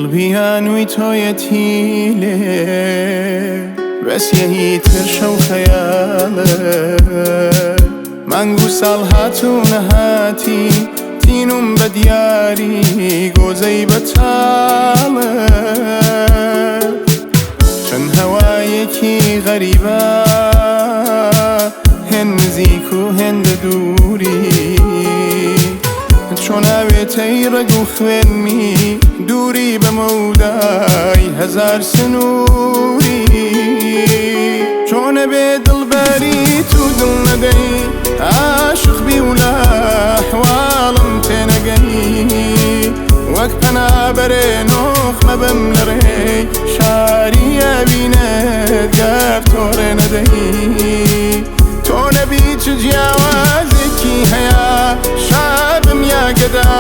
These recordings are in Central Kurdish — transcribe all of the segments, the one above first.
دڵبیانووی تۆیەتی لێ بەسیەهی ترشە و خەیاڵە مانگ و ساڵ هاتوو نەهاتی تینوم بە دیاری گۆزەی بەتاڵە چەند هەوایەکی غەریبە هێن نزیک و هێندە دووری چۆن ئاوێتەی ڕەگ و خوێنمی دووری بەمەودای هەزار سنووری چۆنە بێ دڵبەری تو دڵ نەدەی عاشق بی و لە ئەحواڵم تێنەگەی وەک پەنابەرێ نۆخ مەبەم لە ڕێی شاری ئەبینێت گەر تۆ ڕێ نەدەی تۆ نەبی چ جیاوازێکی هەیە شابم یا گەدا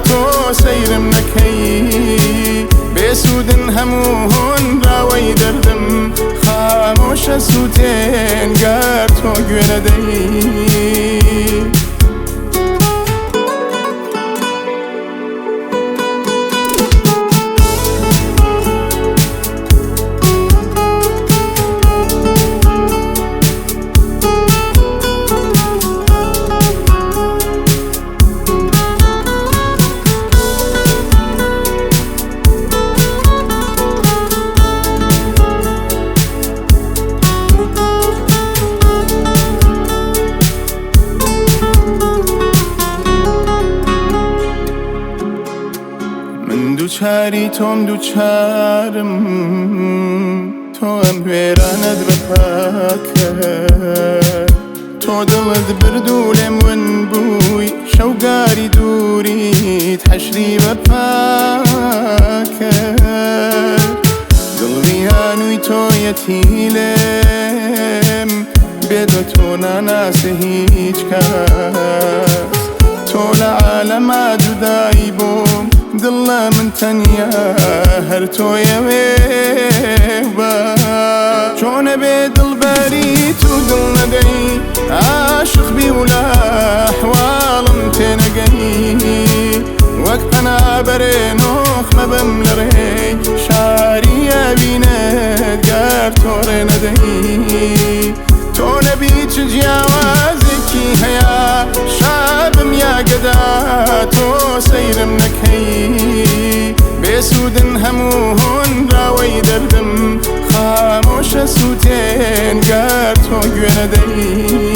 تۆ سەیرم نەکەی بێسوودن هەموو هۆنراوەی دەردم خامۆشە سووتێن گەر تۆ گوێ نەدەی دووچاری تۆم دووچارم تۆ ئەم وێرانەت بەپاکە تۆ دڵت بردو لێم ون بووی شەوگاری دووریت حەشری بەپاکە دڵبیانووی تۆیەتی لێم بێدە تۆ ناناسە هیچ کەس تۆ لە عالەما جودایی بۆم دڵە من تەنیا هەر تۆیەوێ بە چۆنە بێ دڵبەری تو دڵ نەدەی عاشق بی و لە ئەحواڵم تێنەگەی وەک پەنابەرێ نۆخ مەبەم لە ڕێی شاری ئەبینێت گەر تۆ ڕێ نەدەی تۆ نەبی چ جیاوازێکی هەیە شابم یا گەدا تۆ سەیرم نەکەی بێسوودن هەموو هۆنراوەی دەردم خامۆشە سووتێن گەر تۆ گوێ نەدەی